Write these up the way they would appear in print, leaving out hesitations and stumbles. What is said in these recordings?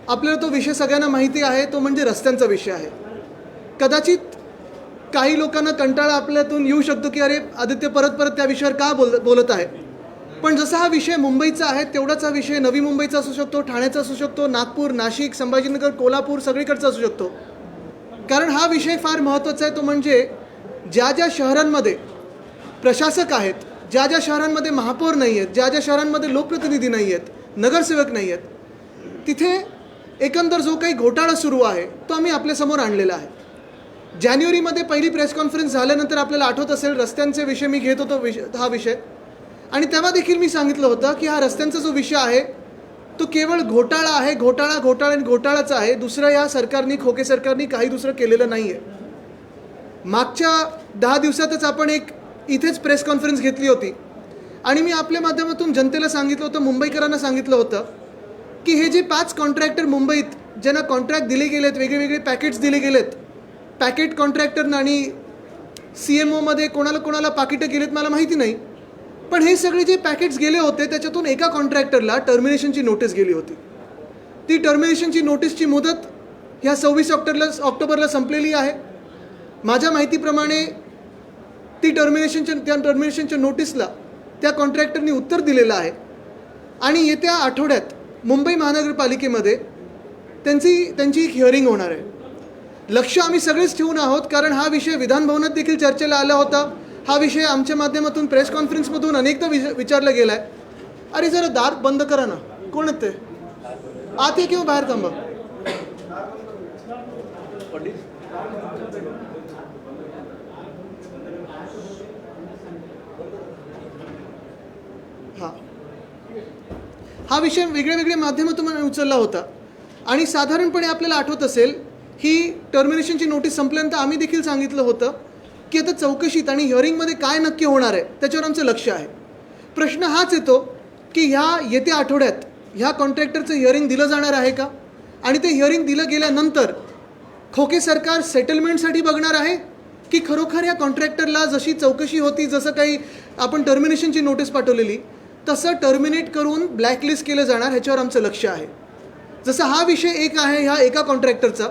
आपल्याला तो विषय सगळ्यांना माहिती आहे, तो म्हणजे रस्त्यांचा विषय आहे. कदाचित काही लोकांना कंटाळा आपल्यातून येऊ शकतो की अरे आदित्य परत परत त्या विषयावर का बोलत आहे. पण जसा हा विषय मुंबईचा आहे तेवढाच हा विषय नवी मुंबईचा असू शकतो, ठाण्याचा असू शकतो, नागपूर, नाशिक, संभाजीनगर, कोल्हापूर सगळीकडचा असू शकतो. कारण हा विषय फार महत्त्वाचा आहे. तो म्हणजे ज्या ज्या शहरांमध्ये प्रशासक आहेत, ज्या ज्या शहरांमध्ये महापौर नाही आहेत, ज्या ज्या शहरांमध्ये लोकप्रतिनिधी नाही आहेत, नगरसेवक नाही आहेत, तिथे एकंदर जो काही घोटाळा सुरू आहे तो आम्ही आपल्यासमोर आणलेला आहे. जानेवारीमध्ये पहिली प्रेस कॉन्फरन्स झाल्यानंतर आपल्याला आठवत असेल रस्त्यांचे विषय मी घेत होतो हा विषय, आणि तेव्हा देखील मी सांगितलं होतं की हा रस्त्यांचा जो विषय आहे तो केवळ घोटाळा आहे, घोटाळाच आहे. दुसरं या सरकारने, खोके सरकारने काही दुसरं केलेलं नाही आहे. मागच्या 10 दिवसातच आपण एक इथेच प्रेस कॉन्फरन्स घेतली होती आणि मी आपल्या माध्यमातून जनतेला सांगितलं होतं, मुंबईकरांना सांगितलं होतं की हे जे 5 कॉन्ट्रॅक्टर मुंबईत ज्यांना कॉन्ट्रॅक्ट दिले गेलेत, वेगवेगळे पॅकेट्स दिले गेलेत, पॅकेट कॉन्ट्रॅक्टरना आणि CMOमध्ये कोणाला पाकिटं गेलेत मला माहिती नाही, पण हे सगळे जे पॅकेट्स गेले होते त्याच्यातून एका कॉन्ट्रॅक्टरला टर्मिनेशनची नोटीस गेली होती. ती टर्मिनेशनची नोटीसची मुदत ह्या 26 ऑक्टोबरला संपलेली आहे. माझ्या माहितीप्रमाणे त्या टर्मिनेशनच्या नोटीसला त्या कॉन्ट्रॅक्टरनी उत्तर दिलेलं आहे आणि येत्या आठवड्यात मुंबई महानगरपालिकेमध्ये त्यांची एक हिअरिंग होणार आहे. लक्ष आम्ही सगळेच ठेवून आहोत कारण हा विषय विधानभवनात देखील चर्चेला आला होता. हा विषय आमच्या माध्यमातून प्रेस कॉन्फरन्समधून अनेकदा विचारला गेला आहे. अरे जरा दार बंद करा ना, कोण आहेत ते? आत ये किंवा बाहेर थांबा. हा विषय वेगळ्या माध्यमातून उचलला होता आणि साधारणपणे आपल्याला आठवत असेल ही टर्मिनेशनची नोटीस संपल्यानंतर आम्ही देखील सांगितलं होतं की आता चौकशीत आणि हिअरिंगमध्ये काय नक्की होणार आहे त्याच्यावर आमचं लक्ष आहे. प्रश्न हाच येतो की येत्या आठवड्यात ह्या कॉन्ट्रॅक्टरचं हिअरिंग दिलं जाणार आहे का, आणि ते हिअरिंग दिलं गेल्यानंतर खोके सरकार सेटलमेंटसाठी बघणार आहे की खरोखर या कॉन्ट्रॅक्टरला जशी चौकशी होती, जसं काही आपण टर्मिनेशनची नोटीस पाठवलेली तसं टर्मिनेट करून ब्लॅकलिस्ट केलं जाणार, ह्याच्यावर आमचं लक्ष आहे. जसं हा विषय एक आहे ह्या एका कॉन्ट्रॅक्टरचा,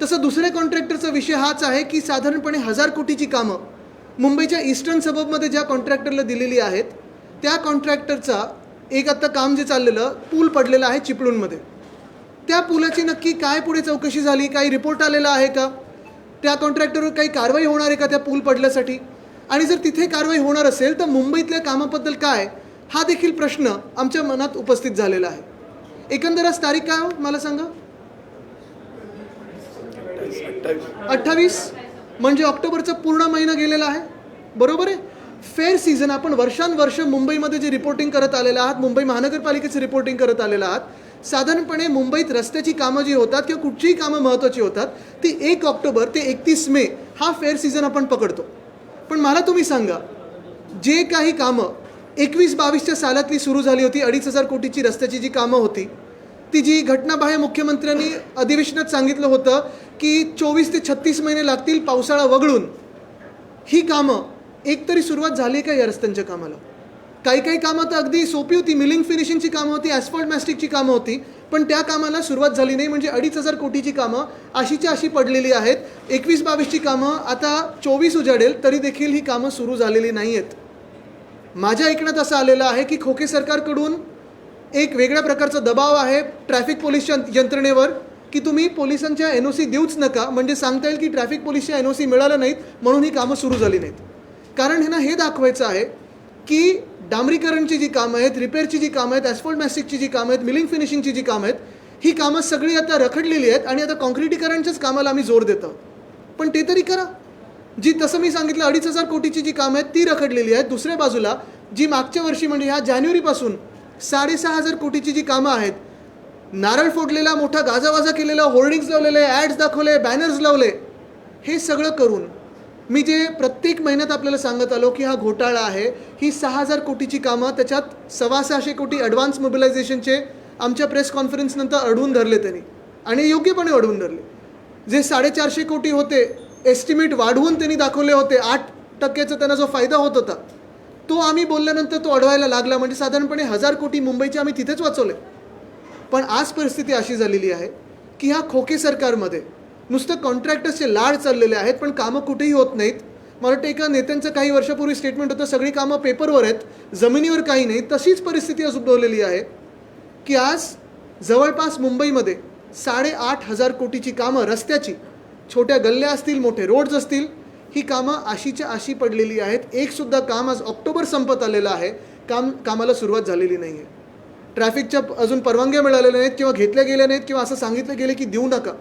तसं दुसऱ्या कॉन्ट्रॅक्टरचा विषय हाच आहे की साधारणपणे 1000 कोटीची कामं मुंबईच्या ईस्टर्न सबअबमध्ये ज्या कॉन्ट्रॅक्टरला दिलेली आहेत त्या कॉन्ट्रॅक्टरचा एक आत्ता काम जे चाललेलं पूल पडलेलं आहे चिपळूणमध्ये, त्या पुलाची नक्की काय पुढे चौकशी झाली, काही रिपोर्ट आलेला आहे का, त्या कॉन्ट्रॅक्टरवर काही कारवाई होणार आहे का त्या पूल पडल्यासाठी, आणि जर तिथे कारवाई होणार असेल तर मुंबईतल्या कामाबद्दल काय, हा देखील प्रश्न आमच्या मनात उपस्थित झालेला आहे. एकंदर आज तारीख काय हो मला सांगा? 28, म्हणजे ऑक्टोबरचा पूर्ण महिना गेलेला आहे, बरोबर आहे. फेअर सीझन, आपण वर्षानुवर्ष मुंबईमध्ये जे रिपोर्टिंग करत आलेलं आहात, मुंबई महानगरपालिकेचे रिपोर्टिंग करत आलेलं आहात, साधारणपणे मुंबईत रस्त्याची कामं जी होतात किंवा कुठचीही कामं महत्त्वाची होतात ती 1 ऑक्टोबर ते 31 मे हा फेअर सीझन आपण पकडतो. पण मला तुम्ही सांगा, जे काही कामं 21-22च्या सालातली सुरू झाली होती, 2,500 कोटीची रस्त्याची जी कामं होती, ती जी घटनाबाह्य मुख्यमंत्र्यांनी अधिवेशनात सांगितलं होतं की 24 ते 36 महिने लागतील पावसाळा वगळून, ही कामं एकतरी सुरुवात झाली का या रस्त्यांच्या कामाला? काही कामं तर अगदी सोपी होती, मिलिंग फिनिशिंगची कामं होती, ॲस्फॉल्ट मॅस्टिकची कामं होती, पण त्या कामाला सुरुवात झाली नाही. म्हणजे 2,500 कोटीची कामं अशीच्या अशी पडलेली आहेत. 21-22ची कामं आता 24 उजाडेल तरी देखील ही कामं सुरू झालेली नाही आहेत. माझ्या ऐकण्यात असं आलेलं आहे की खोके सरकारकडून एक वेगळ्या प्रकारचा दबाव आहे ट्रॅफिक पोलीसच्या यंत्रणेवर की तुम्ही पोलिसांच्या NOC देऊच नका, म्हणजे सांगता येईल की ट्रॅफिक पोलीसच्या NOC मिळालं नाहीत म्हणून ही कामं सुरू झाली नाहीत. कारण ह्यांना हे दाखवायचं आहे की डांबरीकरणची जी कामं आहेत, रिपेअरची जी कामं आहेत, ॲस्फॉल्ट मॅस्टिकची जी कामं आहेत, मिलिंग फिनिशिंगची जी कामं आहेत, ही कामं सगळी आता रखडलेली आहेत आणि आता कॉन्क्रिटीकरणच्याच कामाला आम्ही जोर देतो. पण ते तरी करा. जी तसं मी सांगितलं 2,500 कोटीची जी कामं आहेत ती रखडलेली आहेत. दुसऱ्या बाजूला जी मागच्या वर्षी म्हणजे ह्या जानेवारीपासून 6,500 कोटीची जी कामं आहेत, नारळ फोडलेला, मोठा गाजावाजा केलेला, होर्डिंग्स लावलेले, ॲड्स दाखवले, बॅनर्स लावले, हे सगळं करून मी जे प्रत्येक महिन्यात आपल्याला सांगत आलो की हा घोटाळा आहे, ही 6,000 कोटीची कामं, त्याच्यात 625 कोटी ॲडव्हान्स मोबिलायझेशनचे आमच्या प्रेस कॉन्फरन्सनंतर अडवून धरले त्यांनी, आणि योग्यपणे अडवून धरले. जे 450 कोटी होते एस्टिमेट वाढवून त्यांनी दाखवले होते, 8% त्यांना जो फायदा होत होता तो आम्ही बोलल्यानंतर तो अडवायला लागला. म्हणजे साधारणपणे 1,000 कोटी मुंबईचे आम्ही तिथेच वाचवले. पण आज परिस्थिती अशी झालेली आहे की ह्या खोके सरकारमध्ये नुसतं कॉन्ट्रॅक्टर्सचे लाड चाललेले आहेत, पण कामं कुठेही होत नाहीत. मला वाटतं एका नेत्यांचं काही वर्षापूर्वी स्टेटमेंट होतं, सगळी कामं पेपरवर आहेत, जमिनीवर काही नाही. तशीच परिस्थिती आज उद्भवलेली आहे की आज जवळपास मुंबईमध्ये 8,500 कोटीची कामं रस्त्याची, छोट्या गल्ल्या असतील, मोठे रोड्स असतील, ही कामं अशीच्या अशी पडलेली आहेत. एकसुद्धा काम आज ऑक्टोबर संपत आलेलं आहे, कामाला सुरुवात झालेली नाही आहे. ट्रॅफिकच्या अजून परवानग्या मिळालेल्या नाहीत किंवा घेतल्या गेल्या नाहीत किंवा असं सांगितलं गेलं की देऊ नका.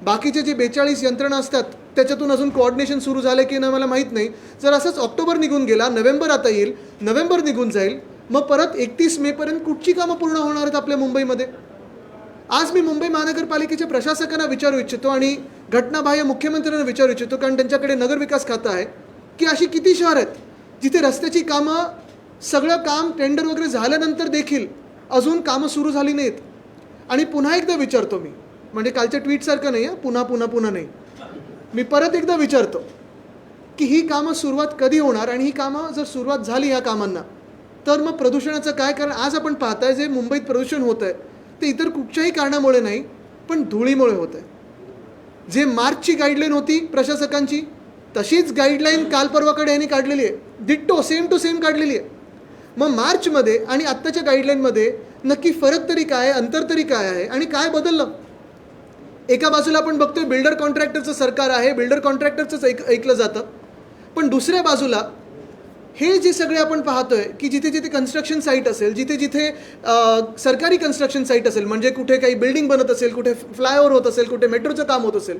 बाकीचे जे 42 यंत्रणा असतात त्याच्यातून अजून कोऑर्डिनेशन सुरू झाले की नाही मला माहीत नाही. जर असंच ऑक्टोबर निघून गेला, नोव्हेंबर आता येईल, नोव्हेंबर निघून जाईल, मग परत 31 मेपर्यंत कुठची कामं पूर्ण होणार आहेत आपल्या मुंबईमध्ये? आज मी मुंबई महानगरपालिकेच्या प्रशासकांना विचारू इच्छितो आणि घटनाबाह्य मुख्यमंत्र्यांना विचारू इच्छितो, कारण त्यांच्याकडे नगरविकास खातं आहे, की अशी किती शहर आहेत जिथे रस्त्याची कामं, सगळं काम टेंडर वगैरे झाल्यानंतर देखील अजून कामं सुरू झाली नाहीत. आणि पुन्हा एकदा विचारतो मी, म्हणजे कालच्या ट्विटसारखं नाही, पुन्हा नाही, मी परत एकदा विचारतो की ही कामं सुरुवात कधी होणार? आणि ही कामं जर सुरुवात झाली ह्या कामांना, तर मग प्रदूषणाचं काय? कारण आज आपण पाहताय जे मुंबईत प्रदूषण होत आहे ते इतर कुठच्याही कारणामुळे नाही, पण धुळीमुळे होत आहे. जे मार्चची गाईडलाईन होती प्रशासकांची, तशीच गाईडलाईन काल परवाकडे यांनी काढलेली आहे, डिट्टो सेम टू सेम काढलेली आहे. मग मार्चमध्ये आणि आत्ताच्या गाईडलाईनमध्ये नक्की फरक तरी काय आहे, अंतर तरी काय आहे आणि काय बदललं? एका बाजूला आपण बघतोय बिल्डर कॉन्ट्रॅक्टरचं सरकार आहे, बिल्डर कॉन्ट्रॅक्टरचंच ऐकलं जातं, पण दुसऱ्या बाजूला हे जे सगळे आपण पाहतोय की जिथे जिथे कन्स्ट्रक्शन साईट असेल, जिथे जिथे सरकारी कन्स्ट्रक्शन साईट असेल, म्हणजे कुठे काही बिल्डिंग बनत असेल, कुठे फ्लायओव्हर होत असेल, कुठे मेट्रोचं काम होत असेल,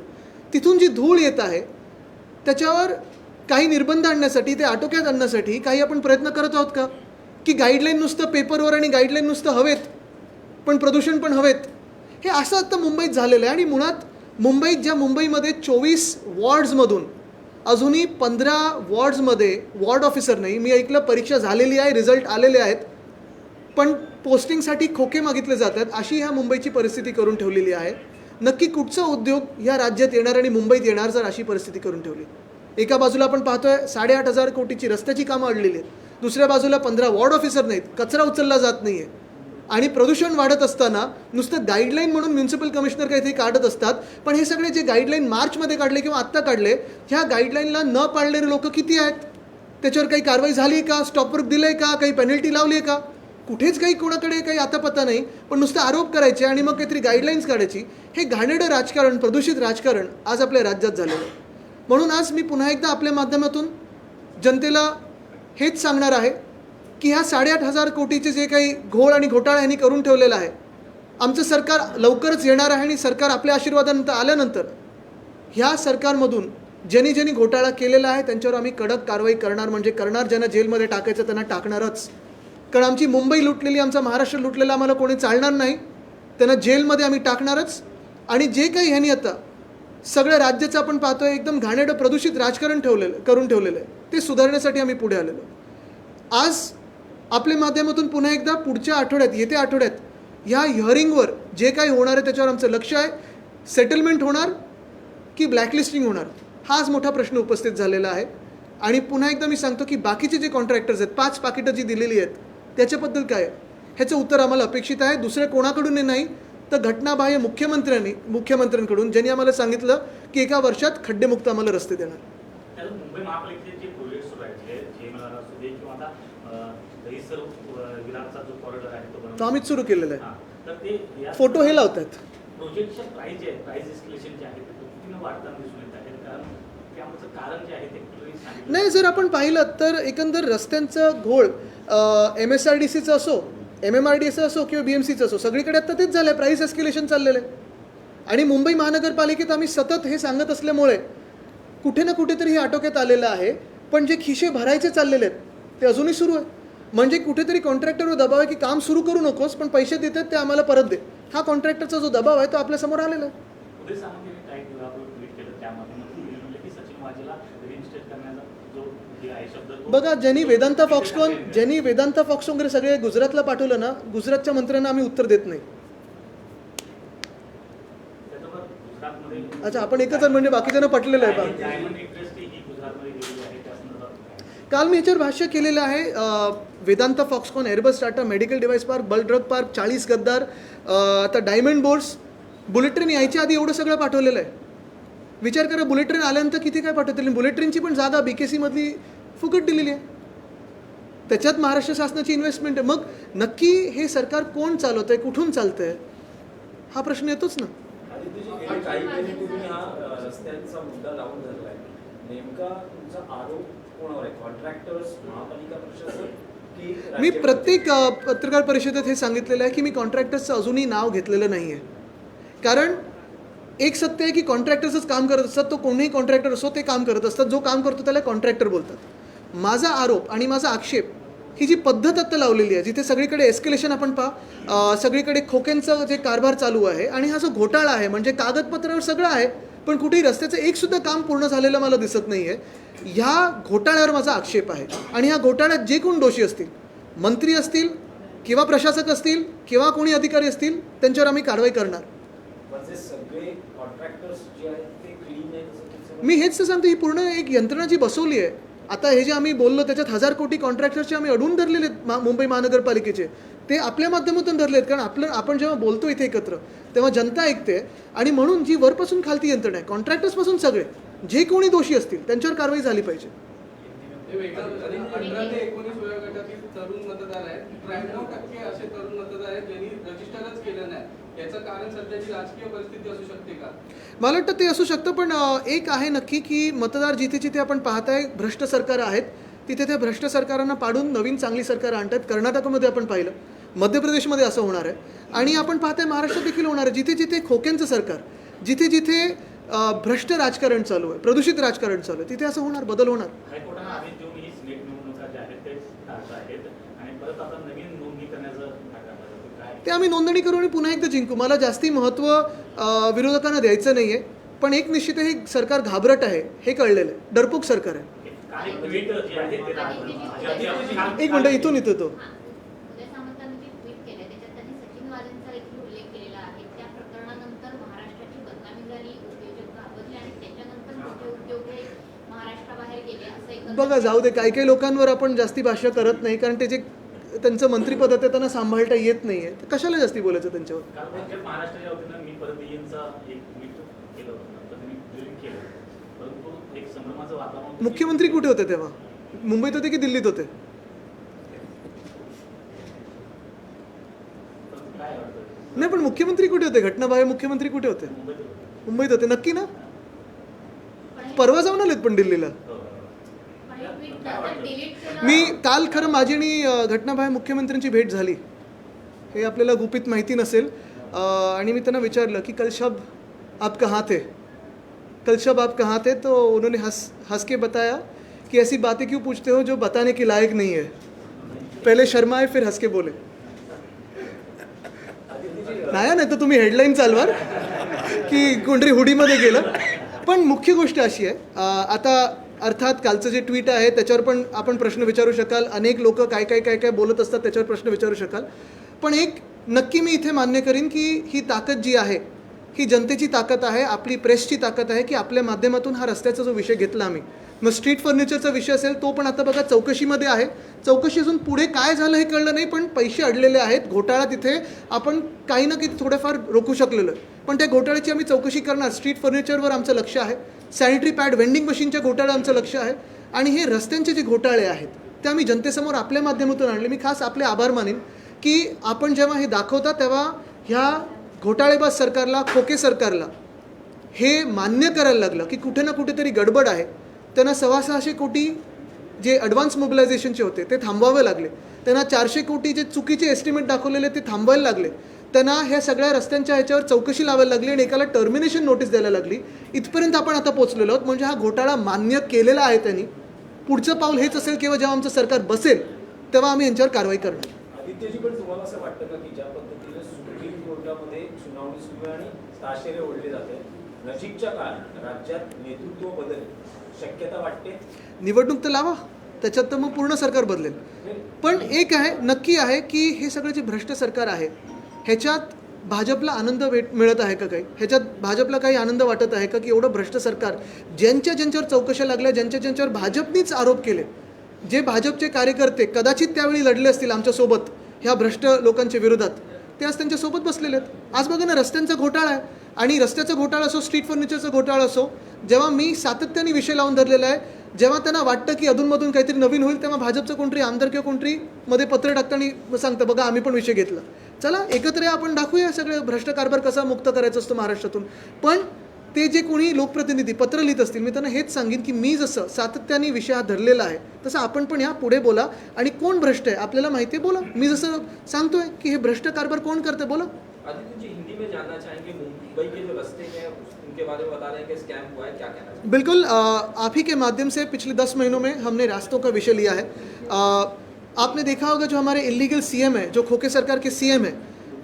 तिथून जी धूळ येत आहे त्याच्यावर काही निर्बंध आणण्यासाठी, ते आटोक्यात आणण्यासाठी काही आपण प्रयत्न करत आहोत का? की गाईडलाईन नुसतं पेपरवर आणि गाईडलाईन नुसतं हवेत, पण प्रदूषण पण हवेत? हे असं आता मुंबईत झालेलं आहे. आणि मुळात मुंबईमध्ये 24 वॉर्ड्समधून अजूनही 15 वॉर्ड्समध्ये वॉर्ड ऑफिसर नाही. मी ऐकलं परीक्षा झालेली आहे, रिझल्ट आलेले आहेत, पण पोस्टिंगसाठी खोके मागितले जातात. अशी ह्या मुंबईची परिस्थिती करून ठेवलेली आहे. नक्की कुठचा उद्योग ह्या राज्यात येणार आणि मुंबईत येणार जर अशी परिस्थिती करून ठेवली? एका बाजूला आपण पाहतोय 8,500 कोटीची रस्त्याची कामं अडलेली आहेत, दुसऱ्या बाजूला 15 वॉर्ड ऑफिसर नाहीत, कचरा उचलला जात नाही आहे, आणि प्रदूषण वाढत असताना नुसतं गाईडलाईन म्हणून म्युन्सिपल कमिशनर काहीतरी काढत असतात. पण हे सगळे जे गाईडलाईन मार्चमध्ये काढले किंवा आत्ता काढले, ह्या गाईडलाईनला न पाळणारे लोक किती आहेत? त्याच्यावर काही कारवाई झाली आहे का? स्टॉपवर्क दिलं आहे का? काही पेनल्टी लावली आहे का? कुठेच काही कोणाकडे काही आता पत्ता नाही. पण नुसतं आरोप करायचे आणि मग काहीतरी गाईडलाईन्स काढायची, हे घाणेरडं राजकारण, प्रदूषित राजकारण आज आपल्या राज्यात झालेलं आहे. म्हणून आज मी पुन्हा एकदा आपल्या माध्यमातून जनतेला हेच सांगणार आहे की ह्या 8,500 कोटीचे जे काही घोळ आणि घोटाळा यांनी करून ठेवलेला आहे, आमचं सरकार लवकरच येणार आहे आणि सरकार आपल्या आशीर्वादानंतर आल्यानंतर ह्या सरकारमधून ज्यांनी घोटाळा केलेला आहे त्यांच्यावर आम्ही कडक कारवाई करणार. म्हणजे करणार, ज्यांना जेलमध्ये टाकायचं त्यांना टाकणारच. कारण आमची मुंबई लुटलेली, आमचा महाराष्ट्र लुटलेला आम्हाला कोणी चालणार नाही. त्यांना जेलमध्ये आम्ही टाकणारच. आणि जे काही ह्यांनी आता सगळ्या राज्याचं आपण पाहतोय एकदम घाणेरडं प्रदूषित राजकारण करून ठेवलेलं आहे, ते सुधारण्यासाठी आम्ही पुढे आलेलो. आज आपल्या माध्यमातून पुन्हा एकदा पुढच्या आठवड्यात, येत्या आठवड्यात ह्या हिअरिंगवर जे काही होणार आहे त्याच्यावर आमचं लक्ष आहे. सेटलमेंट होणार की ब्लॅकलिस्टिंग होणार, हा आज मोठा प्रश्न उपस्थित झालेला आहे. आणि पुन्हा एकदा मी सांगतो की बाकीचे जे कॉन्ट्रॅक्टर्स आहेत, 5 पाकिटं जी दिलेली आहेत त्याच्याबद्दल काय आहे, ह्याचं उत्तर आम्हाला अपेक्षित आहे. दुसऱ्या कोणाकडून नाही तर घटनाबाह्य मुख्यमंत्र्यांकडून, ज्यांनी आम्हाला सांगितलं की एका वर्षात खड्डेमुक्त आम्हाला रस्ते देणार. मुंबई महापालिकेचे जे प्रोजेक्ट सुरू आहेत, जे मला असू दे किंवा आता दहिसर विरारचा जो कॉरिडॉर आहे तो आम्हीच सुरू केलेला आहे. तर ते फोटो हे लावतात. प्रोजेक्टच्या प्राइस जे आहे, प्राइस एस्केलेशन जे आहे ते किती वाढताना दिसून येत आहे, कारण त्याचं कारण जे आहे ते नाही. जर आपण पाहिलं तर एकंदर रस्त्यांचं घोळ MSRDCचं असो, MMRDAचं असो किंवा BMCचं असो, सगळीकडे आता तेच झालं आहे, प्राईस एस्केलेशन चाललेलं आहे. आणि मुंबई महानगरपालिकेत आम्ही सतत हे सांगत असल्यामुळे कुठे ना कुठेतरी हे आटोक्यात आलेलं आहे. पण जे खिशे भरायचे चाललेले आहेत ते अजूनही सुरू आहे. म्हणजे कुठेतरी कॉन्ट्रॅक्टरवर दबाव आहे की काम सुरू करू नकोस, पण पैसे देतात ते आम्हाला परत दे. हा कॉन्ट्रॅक्टरचा जो दबाव आहे तो आपल्यासमोर आलेला आहे. बघा, ज्यांनी वेदांता फॉक्सकॉन वगैरे सगळे गुजरातला पाठवलं ना, गुजरातच्या मंत्र्यांना आम्ही उत्तर देत नाही. अच्छा, आपण एकच म्हणजे बाकीच्यांना पटलेलं आहे. काल मी ह्याच्यावर भाष्य केलेलं आहे. Vedanta, Foxconn, Airbus, Tata, medical device park, bulk drug park, 40 गद्दार, आता डायमंड बोर्ड्स, बुलेट ट्रेन यायच्या आधी एवढं सगळं पाठवलेलं आहे. विचार करा, बुलेट ट्रेन आल्यानंतर किती काय पाठवतील. बुलेट ट्रेनची पण जागा BKC मधली फुकट दिलेली आहे. त्याच्यात महाराष्ट्र शासनाची इन्व्हेस्टमेंट आहे. मग नक्की हे सरकार कोण चालवत आहे, कुठून चालतं आहे, हा प्रश्न येतोच ना. गेले काही महिने तुम्ही हा रस्त्यांचा मुद्दा लावून धरलाय. नेमका तुमचा आरोप कोणावर आहे? कॉन्ट्रॅक्टर्स, महापालिका प्रशासन की मी राज्य? प्रत्येक पत्रकार परिषदेत हे सांगितलेलं आहे की मी कॉन्ट्रॅक्टर्सचं अजूनही नाव घेतलेलं नाही आहे. कारण एक सत्य आहे की कॉन्ट्रॅक्टर्सच काम करत असतात. तो कोणीही कॉन्ट्रॅक्टर असो ते काम करत असतात. जो काम करतो त्याला कॉन्ट्रॅक्टर बोलतात. माझा आरोप आणि माझा आक्षेप ही जी पद्धत आता लावलेली आहे, जिथे सगळीकडे एस्केलेशन आपण सगळीकडे खोक्यांचं जे कारभार चालू आहे आणि हा जो घोटाळा आहे, म्हणजे कागदपत्रावर सगळं आहे पण कुठेही रस्त्याचं एक सुद्धा काम पूर्ण झालेलं मला दिसत नाही आहे. ह्या घोटाळ्यावर माझा आक्षेप आहे. आणि ह्या घोटाळ्यात जे कोण दोषी असतील, मंत्री असतील किंवा प्रशासक असतील किंवा कोणी अधिकारी असतील, त्यांच्यावर आम्ही कारवाई करणार. म्हणजे सगळे कॉन्ट्रॅक्टर्स जे आहेत ते क्लीन आहेत असं तुमचं म्हणणं? मी हेच तर सांगतो, ही पूर्ण एक यंत्रणा जी बसवली आहे. आता हे जे आम्ही बोललो त्याच्यात 1000 कोटी कॉन्ट्रॅक्टर्सचे आम्ही अडवून धरलेले आहेत. मुंबई महानगरपालिकेचे ते आपल्या माध्यमातून धरले आहेत. कारण आपण जेव्हा बोलतो इथे एकत्र तेव्हा जनता ऐकते. आणि म्हणून जी वरपासून खालती यंत्रणा आहे, कॉन्ट्रॅक्टर्सपासून सगळे जे कोणी दोषी असतील त्यांच्यावर कारवाई झाली पाहिजे. 15 ते 19 वयोगटातील तरुण मतदार आहेत. 93% असे तरुण मतदार आहेत ज्यांनी रजिस्टरच केलं नाही. याचं कारण सध्याची राजकीय परिस्थिती असू शकते का? मला वाटतं ते असू शकतं. पण एक आहे नक्की की मतदार जिथे जिथे आपण पाहताय भ्रष्ट सरकार आहेत, तिथे त्या भ्रष्ट सरकारांना पाडून नवीन चांगली सरकार आणतात. कर्नाटकमध्ये आपण पाहिलं, मध्य प्रदेशमध्ये असं होणार आहे आणि आपण पाहताय महाराष्ट्रात देखील होणार आहे. जिथे जिथे खोक्यांचं सरकार, जिथे जिथे भ्रष्ट राजकारण चालू आहे, प्रदूषित राजकारण चालू आहे, तिथे असं होणार, बदल होणार. हायकोर्टानं आदेश देऊन ही सिलेक्ट निवडणुका ज्या आहेत ते टाळत आहेत आणि परत आता नवीन नोंदणी करण्याचं काय? ते आम्ही नोंदणी करू आणि पुन्हा एकदा जिंकू. मला जास्ती महत्त्व विरोधकांना द्यायचं नाही आहे. पण एक निश्चित आहे, हे सरकार घाबरट आहे हे कळलेलं आहे. डरपोक सरकार आहे. काही ट्विट जे आहे ते एक मिनटं, इथून येतो तो. उदय सामंतांनी जे ट्विट केलंय त्याच्यात त्यांनी सचिन वाझेंचा देखील उल्लेख केलेला आहे. त्या प्रकरणानंतर महाराष्ट्राची बदनामी झाली, उद्योजक घाबरले आणि त्याच्यानंतर मोठे उद्योग हे महाराष्ट्राबाहेर गेले असं एकंदरीत. बघा, जाऊ दे, काही काही लोकांवर आपण जास्ती भाष्य करत नाही. कारण ते जे त्यांचं मंत्रिपद आहे त्यांना सांभाळता येत नाही आहे, तर कशाला जास्ती बोलायचं त्यांच्यावर. काल महाराष्ट्राच्या वतीनं मी परत यांचा एक ट्विट केलं होतं, नंतर मी डिलीट केलं. परंतु एक संभ्रमाचं वातावरण. मुख्यमंत्री कुठे होते तेव्हा? मुंबईत होते की दिल्लीत होते? काय वाटतं? नाही, पण मुख्यमंत्री कुठे होते? घटनाबाह्य मुख्यमंत्री कुठे होते? मुंबईत होतं. मुंबईत होते नक्की ना? परवा जाऊन आलेत पण दिल्लीला. पण हे ट्विट नंतर डिलीट केलं. मी काल खरं माझी आणि घटनाबाह्य मुख्यमंत्र्यांची भेट झाली. हे आपल्याला गुपित माहिती नसेल. आणि मी त्यांना विचारलं की कल शब आप कहाँ थे, कल शब आप कहाँ थे? तो उन्होंने हंस के बताया कि ऐसी बातें क्यों पूछते हो जो बताने के लायक नहीं है. पहले शर्माए फिर हंस के बोले. नाही तर तुम्ही हेडलाईन चालवाल की कोणतरी हुडीमध्ये गेलं. पण मुख्य गोष्ट अशी आहे, आता अर्थात कालचं जे ट्विट आहे त्याच्यावर पण आपण प्रश्न विचारू शकाल. अनेक लोक काय काय काय काय बोलत असतात त्याच्यावर प्रश्न विचारू शकाल. पण एक नक्की मी इथे मान्य करीन की ही ताकद जी आहे ही जनतेची ताकद आहे, आपली प्रेसची ताकद आहे की आपल्या माध्यमातून हा रस्त्याचा जो विषय घेतला आम्ही, मग स्ट्रीट फर्निचरचा विषय असेल तो पण आता बघा चौकशीमध्ये आहे. चौकशी असून पुढे काय झालं हे कळलं नाही, पण पैसे अडलेले आहेत. घोटाळा तिथे आपण काही ना काही थोडंफार रोखू शकलेलो आहे. पण त्या घोटाळ्याची आम्ही चौकशी करणार. स्ट्रीट फर्निचरवर आमचं लक्ष आहे, सॅनिटरी पॅड वेंडिंग मशीनच्या घोटाळ्यावर आमचं लक्ष आहे आणि हे रस्त्यांचे जे घोटाळे आहेत ते आम्ही जनतेसमोर आपल्या माध्यमातून आणले. मी खास आपले आभार मानेन की आपण जेव्हा हे दाखवता तेव्हा ह्या घोटाळेबाज सरकारला, खोके सरकारला हे मान्य करायला लागलं की कुठे ना कुठेतरी गडबड आहे. त्यांना 650 कोटी जे ॲडव्हान्स मोबिलायझेशनचे होते ते थांबवावे लागले. त्यांना 400 कोटी जे चुकीचे एस्टिमेट दाखवलेले ते थांबवायला लागले. त्यांना ह्या सगळ्या रस्त्यांच्या ह्याच्यावर चौकशी लावायला लागली आणि एकाला टर्मिनेशन नोटीस द्यायला लागली. इथपर्यंत आपण आता पोहोचलेलो आहोत. म्हणजे हा घोटाळा मान्य केलेला आहे त्यांनी. पुढचं पाऊल हेच असेल किंवा जेव्हा आमचं सरकार बसेल तेव्हा आम्ही यांच्यावर कारवाई करणार. आदित्यजी, पण तुम्हाला असं वाटतं का की ज्या पद्धतीने सुप्रीम कोर्टामध्ये सुनावणी सुरू आहे आणि ताशेरे ओढले जाते, नजीकच्या काळात राज्यात नेतृत्व बदल शक्यता वाटते? निवडणूक तर लावा, त्याच्यात तर मग पूर्ण सरकार बदलेल. पण एक आहे, नक्की आहे की हे सगळं जे भ्रष्ट सरकार आहे ह्याच्यात भाजपला आनंद मिळत आहे का? काही ह्याच्यात भाजपला काही आनंद वाटत आहे का की एवढं भ्रष्ट सरकार, ज्यांच्यावर चौकशा लागल्या, ज्यांच्यावर भाजपनीच आरोप केले, जे भाजपचे कार्यकर्ते कदाचित त्यावेळी लढले असतील आमच्यासोबत ह्या भ्रष्ट लोकांच्या विरोधात, ते आज त्यांच्यासोबत बसलेले आहेत. आज बघा ना, रस्त्यांचा घोटाळा आहे, आणि रस्त्याचा घोटाळा असो, स्ट्रीट फर्निचरचा घोटाळा असो, जेव्हा मी सातत्याने विषय लावून धरलेला आहे, जेव्हा त्यांना वाटतं की अधूनमधून काहीतरी नवीन होईल, तेव्हा भाजपचं कोणतरी आमदार किंवा कोणतरी मध्ये पत्र टाकताना सांगतं बघा आम्ही पण विषय घेतला, चला एकत्र या, आपण दाखवूया सगळे भ्रष्ट कारभार कसा मुक्त करायचा असतो महाराष्ट्रातून. पण ते जे कोणी लोकप्रतिनिधी पत्र लिहित असतील, मी त्यांना हेच सांगेन की मी जसं सातत्याने विषय हा धरलेला आहे, तसं आपण पण ह्या पुढे बोला. आणि कोण भ्रष्ट आहे आपल्याला माहिती आहे, बोला. मी जसं सांगतोय की हे भ्रष्ट कारभार कोण करते, बोला. आदित्य जी, हिंदी में जानना चाहेंगे, मुंबई के जो रास्ते हैं उनके बारे में बता रहे हैं कि स्कैम हुआ है, क्या कहना चाहिए? बिल्कुल, आप ही के माध्यम से पिछले 10 महीनों में हमने रास्तों का विषय लिया है. आपने देखा होगा जो हमारे इलीगल सीएम है, जो खोखे सरकार के सीएम है,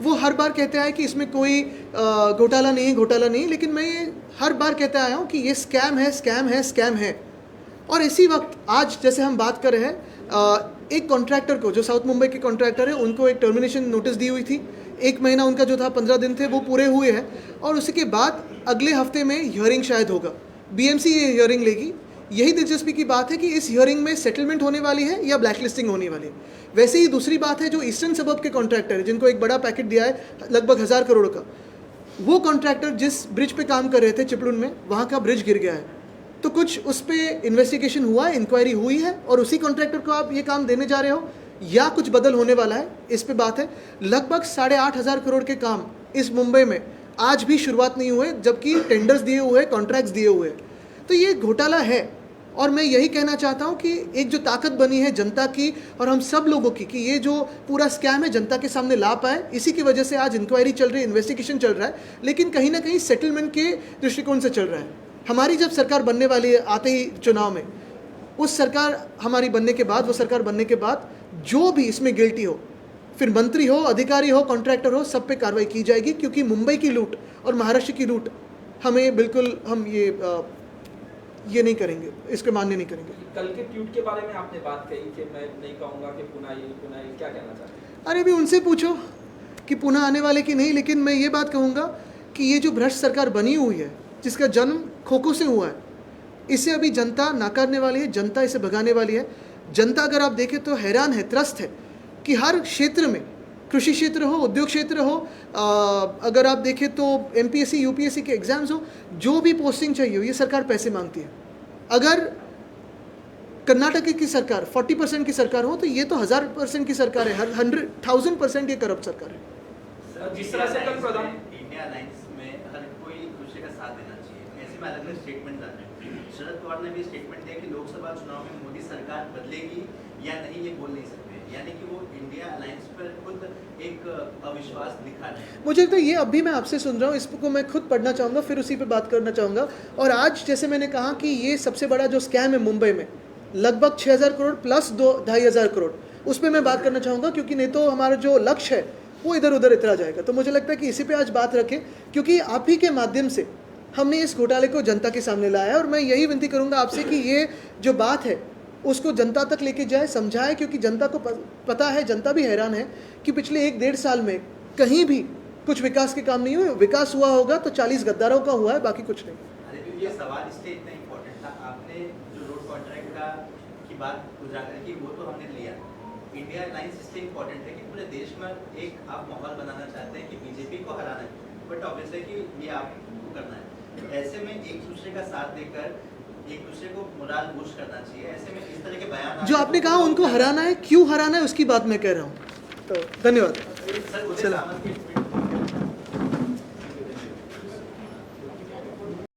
वो हर बार कहते हैं कि इसमें कोई घोटाला नहीं, लेकिन मैं ये हर बार कहता आया हूँ कि ये स्कैम है. और इसी वक्त आज जैसे हम बात कर रहे हैं, एक कॉन्ट्रैक्टर को, जो साउथ मुंबई के कॉन्ट्रैक्टर है, उनको एक टर्मिनेशन नोटिस दी हुई थी. 1 महीना उनका जो था, 15 दिन थे, वो पूरे हुए हैं. और उसके बाद अगले हफ्ते में हियरिंग शायद होगा, बीएमसी ये हियरिंग लेगी. यही दिलचस्पी की बात है कि इस हियरिंग में सेटलमेंट होने वाली है या ब्लैकलिस्टिंग होने वाली है. वैसे ही दूसरी बात है, जो ईस्टर्न सबब के कॉन्ट्रैक्टर है, जिनको एक बड़ा पैकेट दिया है लगभग 1000 करोड़ का, वो कॉन्ट्रैक्टर जिस ब्रिज पे काम कर रहे थे चिपलुन में, वहाँ का ब्रिज गिर गया है. तो कुछ उस पर इन्वेस्टिगेशन हुआ है, इंक्वायरी हुई है, और उसी कॉन्ट्रैक्टर को आप ये काम देने जा रहे हो या कुछ बदल होने वाला है, इस पे बात है. लगभग 8,500 करोड़ के काम इस मुंबई में आज भी शुरुआत नहीं हुए, जबकि टेंडर्स दिए हुए, कॉन्ट्रैक्ट्स दिए हुए. तो ये घोटाला है. और मैं यही कहना चाहता हूँ कि एक जो ताकत बनी है जनता की और हम सब लोगों की, कि ये जो पूरा स्कैम है जनता के सामने ला पाए, इसी की वजह से आज इंक्वायरी चल रही है, इन्वेस्टिगेशन चल रहा है, लेकिन कहीं ना कहीं सेटलमेंट के दृष्टिकोण से चल रहा है. हमारी जब सरकार बनने वाली है, आते ही चुनाव में, उस सरकार हमारी बनने के बाद, वो सरकार बनने के बाद जो भी इसमें गिल्टी हो, फिर मंत्री हो, अधिकारी हो, कॉन्ट्रैक्टर हो, सब पे कार्रवाई की जाएगी. क्योंकि मुंबई की लूट और महाराष्ट्र की लूट हमें बिल्कुल, हम ये नहीं करेंगे, इसको मान्य नहीं करेंगे. कल के ट्वीट के बारे में आपने बात कही कि मैं नहीं कहूँगा कि पुनः ये, क्या कहना चाहते हैं? अरे भी उनसे पूछो कि पुनः आने वाले कि नहीं, लेकिन मैं ये बात कहूँगा कि ये जो भ्रष्ट सरकार बनी हुई है, जिसका जन्म खोखो से हुआ है, इसे अभी जनता नाकारने वाली है, जनता इसे भगाने वाली है. जनता अगर आप देखें तो हैरान है, त्रस्त है कि हर क्षेत्र में, कृषि क्षेत्र हो, उद्योग क्षेत्र हो, अगर आप देखें तो एमपीएससी यूपीएससी के एग्ज़ाम्स हो, जो भी पोस्टिंग चाहिए हो, ये सरकार पैसे मांगती है. अगर कर्नाटक की सरकार 40% की सरकार हो, तो ये तो 1000% की सरकार है, 100,000% ये करप्ट सरकार है. जिस तरह से कल प्रधान इंडिया अलायंस में हर कोई एक दूसरे का साथ देना चाहिए, ऐसे में अलग अलग स्टेटमेंट आते हैं. शरद पवार ने भी स्टेटमेंट दिया कि लोकसभा चुनाव में मोदी सरकार बदलेगी या नहीं, ये बोल नहीं सकते, यानी कि वो इंडिया अलायंस पर खुद एक अविश्वास दिखा रहे हैं. मुझे लगता है ये अभी मैं आपसे सुन रहा हूँ, इसको मैं खुद पढ़ना चाहूँगा, फिर उसी पे बात करना चाहूँगा. और आज जैसे मैंने कहा कि ये सबसे बड़ा जो स्कैम है मुंबई में, लगभग 6,000 करोड़ प्लस 2,500 करोड़, उस पर मैं बात करना चाहूँगा, क्योंकि नहीं तो हमारा जो लक्ष्य है वो इधर उधर इतरा जाएगा. तो मुझे लगता है कि इसी पे आज बात रखें, क्योंकि आप ही के माध्यम से हमने इस घोटाले को जनता के सामने लाया है. और मैं यही विनती करूँगा आपसे कि ये जो बात है उसको जनता तक लेके जाए, समझाए, क्योंकि जनता को पता है, जनता भी हैरान है कि पिछले 1-1.5 साल में कहीं भी कुछ विकास के काम नहीं हुए. विकास हुआ होगा तो 40 गद्दारों का हुआ है, बाकी कुछ नहीं. अरे ये सवाल इसलिए इतना इम्पोर्टेंट था, आपने जो रोड कॉन्ट्रैक्ट का की बात उजागर की, वो तो हमने लिया. इंडिया अलायंस इसलिए इम्पोर्टेंट है कि पूरे देश में एक आप माहौल बनाना चाहते हैं कि बीजेपी को हराना है, बट ऑब्वियस है कि ये आपको करना है. ऐसे में एक दूसरे का साथ देकर एक दूसरे को मोराल बूस्ट करना चाहिए. ऐसे में इस तरह के बयान जो आपने कहा उनको हराना है, क्यों हराना है, उसकी बात मैं कह रहा हूँ. तो धन्यवाद. सर, उदय सामंत के